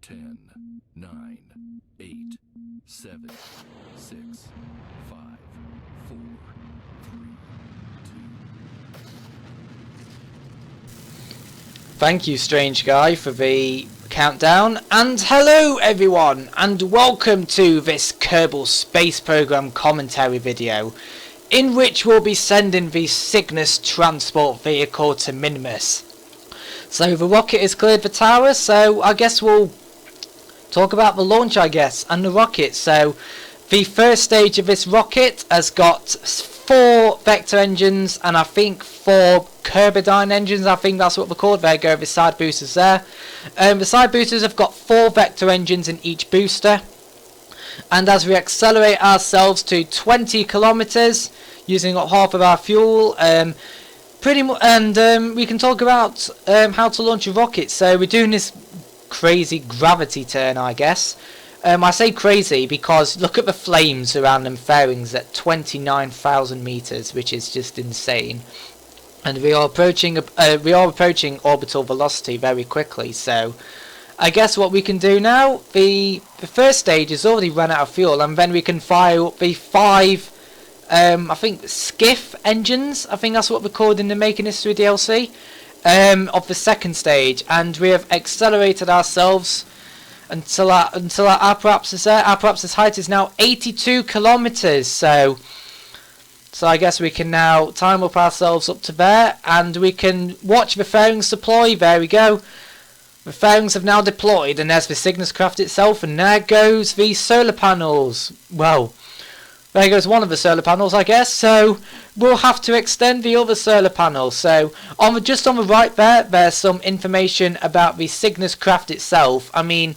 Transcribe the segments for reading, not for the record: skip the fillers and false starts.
10, 9, 8, 7, 6, 5, 4, 3, 2. Thank you, Strange Guy, for the countdown. And hello, everyone, and welcome to this Kerbal Space Program commentary video, in which we'll be sending the Cygnus transport vehicle to Minmus. So the rocket has cleared the tower, so I guess we'll talk about the launch, and the rocket. So the first stage of this rocket has got 4 vector engines and I think 4 Kerbidyne engines. I think that's what they're called. There go the side boosters there. The side boosters have got 4 vector engines in each booster. And as we accelerate ourselves to 20 kilometers using up half of our fuel, we can talk about how to launch a rocket. So we're doing this crazy gravity turn, I guess. I say crazy because look at the flames around them fairings at 29,000 meters, which is just insane. And we are approaching orbital velocity very quickly. So I guess what we can do now, the first stage has already run out of fuel, and then we can fire up the 5 I think skiff engines, I think that's what we're called in the Making History DLC, of the second stage, and we have accelerated ourselves until our apoapsis is there. Apoapsis height is now 82 kilometers, so I guess we can now time up ourselves up to there, and we can watch the fairings deploy. There we go. The fairings have now deployed, and there's the Cygnus craft itself, and there goes the solar panels. Well, there goes one of the solar panels, I guess, so we'll have to extend the other solar panel. So just on the right there's some information about the Cygnus craft itself. I mean,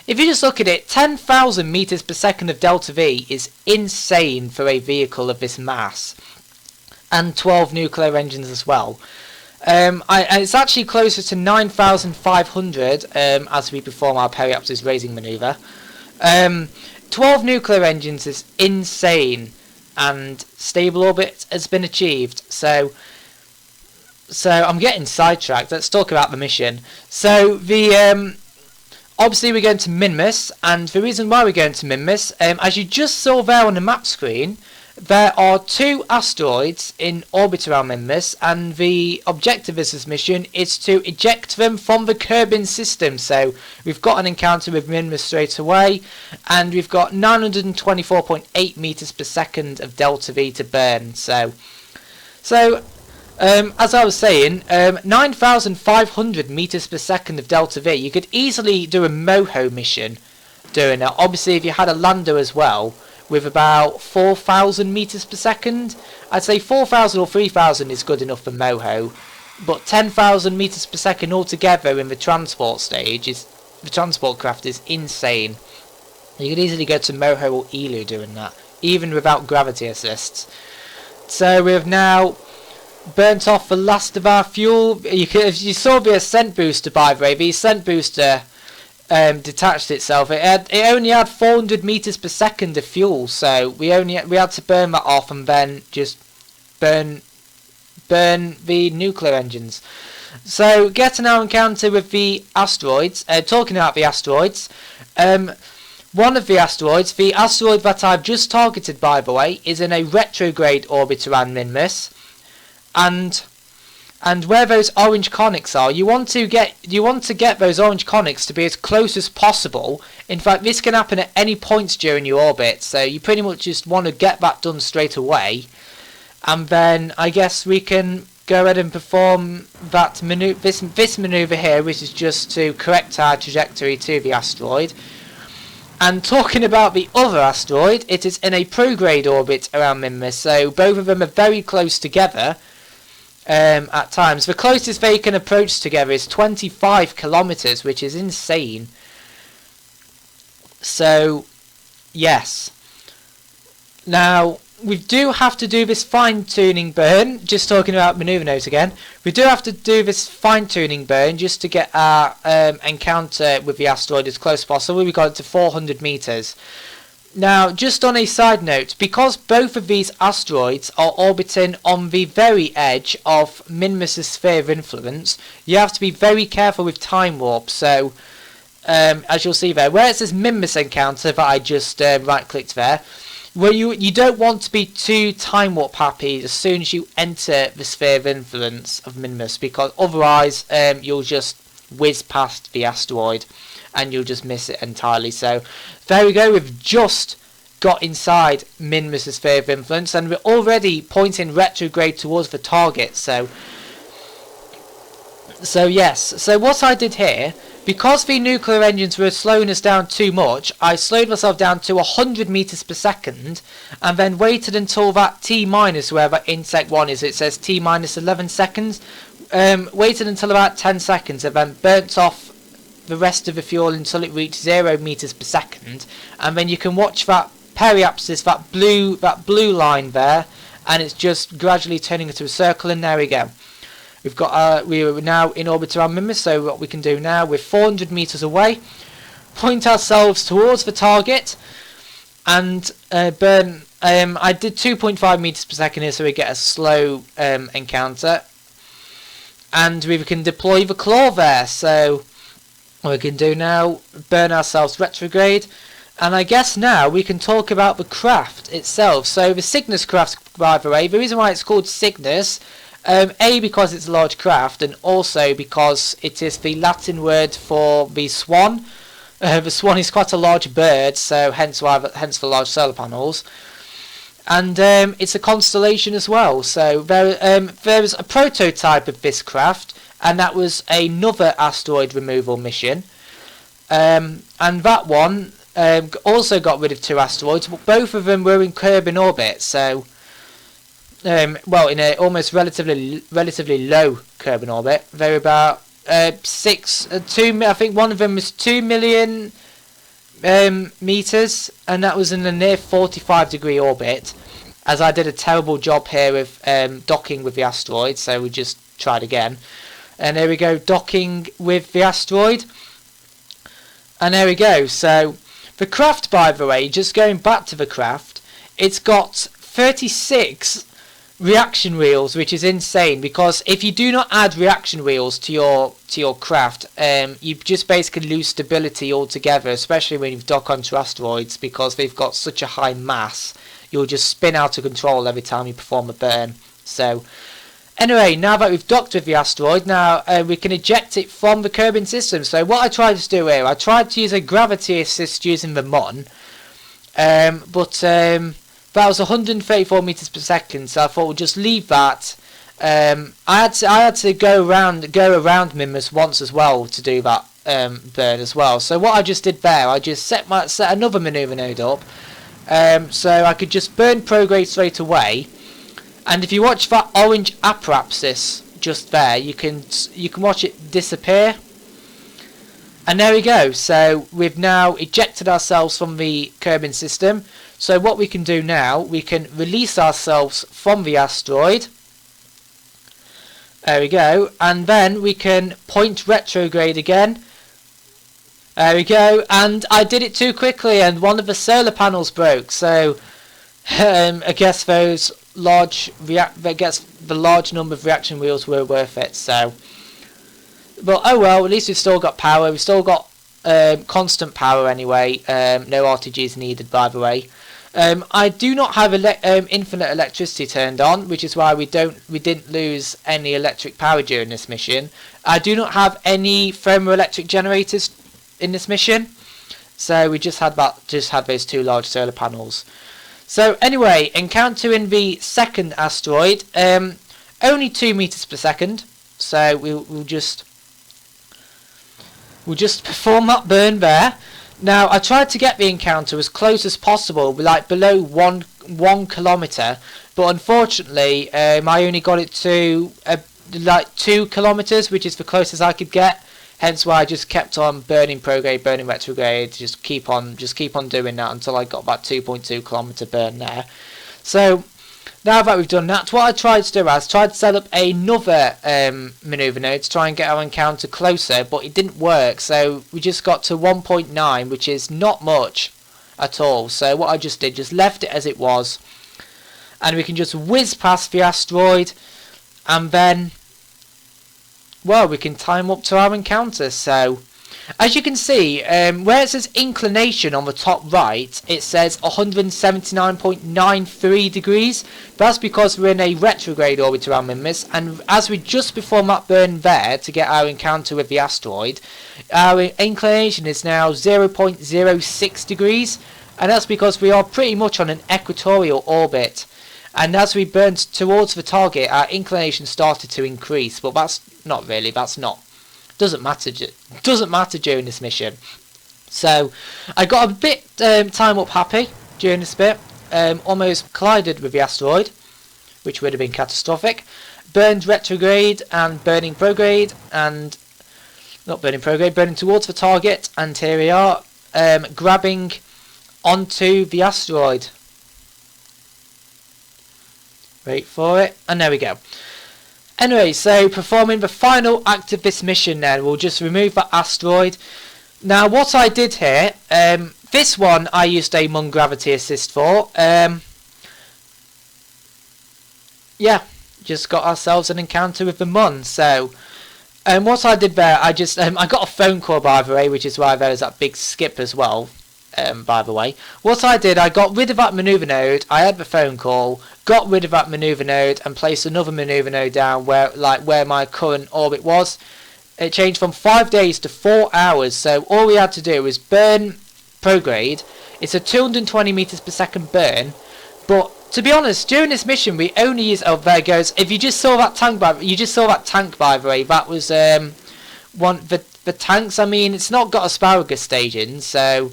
if you just look at it, 10,000 meters per second of delta V is insane for a vehicle of this mass, and 12 nuclear engines as well. And it's actually closer to 9,500 as we perform our periapsis raising maneuver. 12 nuclear engines is insane, and stable orbit has been achieved. So I'm getting sidetracked. Let's talk about the mission. So obviously we're going to Minmus, and the reason why we're going to Minmus, as you just saw there on the map screen, there are 2 asteroids in orbit around Minmus, and the objective of this mission is to eject them from the Kerbin system. So we've got an encounter with Minmus straight away, and we've got 924.8 meters per second of delta V to burn. So as I was saying, 9,500 meters per second of delta V. You could easily do a MOHO mission doing that. Obviously, if you had a lander as well, with about 4,000 meters per second. I'd say 4,000 or 3,000 is good enough for MOHO, but 10,000 meters per second altogether in the transport stage the transport craft is insane. You could easily go to MOHO or ELU doing that, even without gravity assists. So we have now burnt off the last of our fuel. You saw the ascent booster, by the way. The ascent booster detached itself. It only had 400 meters per second of fuel, so we had to burn that off and then just burn the nuclear engines. So getting our encounter with the asteroids. Talking about the asteroids, one of the asteroids, the asteroid that I've just targeted, by the way, is in a retrograde orbit around Minmus, and where those orange conics are, you want to get those orange conics to be as close as possible. In fact, this can happen at any points during your orbit, so you pretty much just want to get that done straight away. And then I guess we can go ahead and perform that this maneuver here, which is just to correct our trajectory to the asteroid. And talking about the other asteroid, it is in a prograde orbit around Minmus, so both of them are very close together. At times, the closest they can approach together is 25 kilometers, which is insane. So yes, now we do have to do this fine-tuning burn. Just talking about maneuver note again, we do have to do this fine-tuning burn just to get our encounter with the asteroid as close as possible. We got it to 400 meters. Now, just on a side note, because both of these asteroids are orbiting on the very edge of Minmus' sphere of influence, you have to be very careful with time warp. So as you'll see there, where it says Minmus encounter that I just right clicked there, where you don't want to be too time warp happy as soon as you enter the sphere of influence of Minmus, because otherwise you'll just whiz past the asteroid and you'll just miss it entirely. So there we go, we've just got inside Minmus's sphere of influence and we're already pointing retrograde towards the target. So yes, so what I did here, because the nuclear engines were slowing us down too much, I slowed myself down to 100 meters per second and then waited until that T minus, where that insect 1 is, it says T minus 11 seconds, waited until about 10 seconds and then burnt off the rest of the fuel until it reached 0 meters per second, and then you can watch that periapsis, that blue line there, and it's just gradually turning into a circle, and there we go. We've got we are now in orbit around Minmus, so what we can do now, we're 400 meters away, point ourselves towards the target, and burn. I did 2.5 meters per second here, so we get a slow encounter, and we can deploy the claw there. So what we can do now, burn ourselves retrograde, and I guess now we can talk about the craft itself. So the Cygnus craft, by the way, the reason why it's called Cygnus, A, because it's a large craft, and also because it is the Latin word for the swan. The swan is quite a large bird, so hence the large solar panels. And it's a constellation as well. So there was a prototype of this craft, and that was another asteroid removal mission. And that one also got rid of 2 asteroids, but both of them were in Kerbin orbit. So well, in a almost relatively low Kerbin orbit. They're about 2. I think one of them was 2 million meters, and that was in a near 45-degree orbit. As I did a terrible job here with docking with the asteroid, so we just tried again. And there we go, docking with the asteroid. And there we go. So the craft, by the way, just going back to the craft, it's got 36 reaction wheels, which is insane, because if you do not add reaction wheels to your craft, you just basically lose stability altogether, especially when you dock onto asteroids, because they've got such a high mass. You'll just spin out of control every time you perform a burn. So anyway, now that we've docked with the asteroid, now we can eject it from the Kerbin system. So what I tried to do here, I tried to use a gravity assist using the MON, but that was 134 meters per second, so I thought we'll just leave that. I had to go around Minmus once as well to do that burn as well. So what I just did there, I just set another maneuver node up, so I could just burn prograde straight away. And if you watch that orange apoapsis just there, you can watch it disappear. And there we go. So we've now ejected ourselves from the Kerbin system. So what we can do now, we can release ourselves from the asteroid. There we go. And then we can point retrograde again. There we go. And I did it too quickly and one of the solar panels broke. So I guess the large number of reaction wheels were worth it. So, but oh well, at least we've still got power. We've still got constant power anyway. No RTGs needed, by the way. I do not have infinite electricity turned on, which is why we didn't lose any electric power during this mission. I do not have any thermoelectric generators in this mission, so we just had those 2 large solar panels. So anyway, encountering the second asteroid, only 2 meters per second. So we'll just perform that burn there. Now I tried to get the encounter as close as possible, like below one kilometer, but unfortunately I only got it to like 2 kilometers, which is the closest I could get. Hence why I just kept on burning prograde, burning retrograde, just keep on doing that until I got that 2.2 kilometer burn there. So now that we've done that, what I tried to do is tried to set up another maneuver node to try and get our encounter closer, but it didn't work. So we just got to 1.9, which is not much at all. So what I just did, just left it as it was, and we can just whiz past the asteroid, and then, well, we can time up to our encounter. So as you can see, where it says inclination on the top right, it says 179.93 degrees. That's because we're in a retrograde orbit around Minmus, and as we just performed that burn there to get our encounter with the asteroid, our inclination is now 0.06 degrees, and that's because we are pretty much on an equatorial orbit. And as we burned towards the target, our inclination started to increase, but that's not really, doesn't matter during this mission. So I got a bit time up happy during this bit, almost collided with the asteroid, which would have been catastrophic, burned retrograde and burning prograde, and burning towards the target, and here we are, grabbing onto the asteroid. Wait for it, and there we go. Anyway, so performing the final act of this mission then, we'll just remove that asteroid. Now what I did here, this one I used a Mun gravity assist for. Yeah, just got ourselves an encounter with the Mun. So what I did there, I got a phone call, by the way, which is why there was that big skip as well. By the way, what I did, I got rid of that maneuver node. I had the phone call, got rid of that maneuver node, and placed another maneuver node down where my current orbit was. It changed from 5 days to 4 hours. So all we had to do was burn prograde. It's a 220 meters per second burn, but to be honest, during this mission we only use. Oh, there it goes. If you just saw that tank, by the way, that was the tanks. I mean, it's not got asparagus staging, so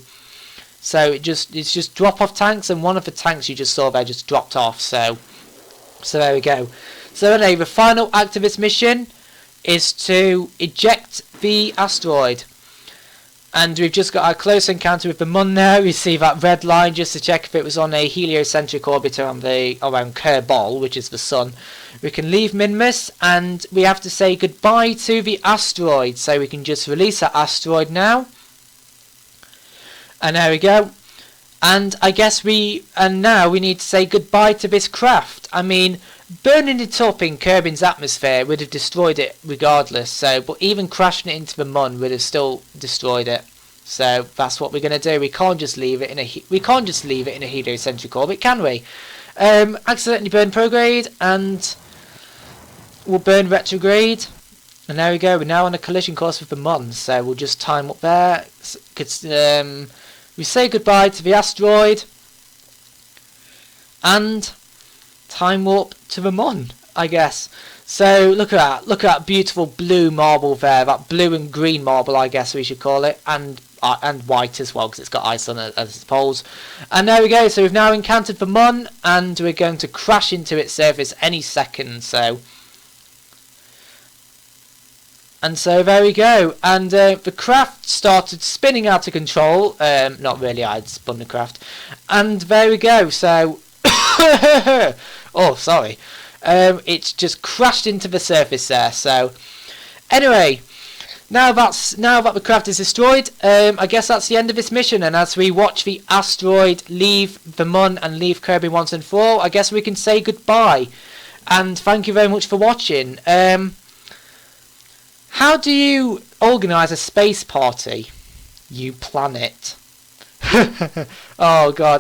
it's just drop off tanks, and one of the tanks you just saw there just dropped off. So there we go. So anyway, the final act of this mission is to eject the asteroid, and we've just got our close encounter with the Mun there. We see that red line just to check if it was on a heliocentric orbit around Kerbal, which is the sun. We can leave Minmus, and we have to say goodbye to the asteroid, so we can just release that asteroid now. And there we go. And I guess now we need to say goodbye to this craft. I mean, burning it up in Kerbin's atmosphere would have destroyed it regardless. So, but even crashing it into the Mun would have still destroyed it. So that's what we're gonna do. We can't just leave it in a heliocentric orbit, can we? Accidentally burn prograde, and we'll burn retrograde. And there we go. We're now on a collision course with the Mun. So we'll just time up there. We say goodbye to the asteroid, and time warp to the Mun, I guess. So look at that beautiful blue marble there, that blue and green marble, I guess we should call it, and white as well, because it's got ice on it as its poles. And there we go. So we've now encountered the Mun, and we're going to crash into its surface any second. And so there we go, and the craft started spinning out of control. Not really, I'd spun the craft. And there we go, so... oh, sorry. It's just crashed into the surface there, so... Anyway, now that the craft is destroyed, I guess that's the end of this mission, and as we watch the asteroid leave the Mun and leave Kerbin once and for all, I guess we can say goodbye. And thank you very much for watching. How do you organise a space party, you planet? Oh god.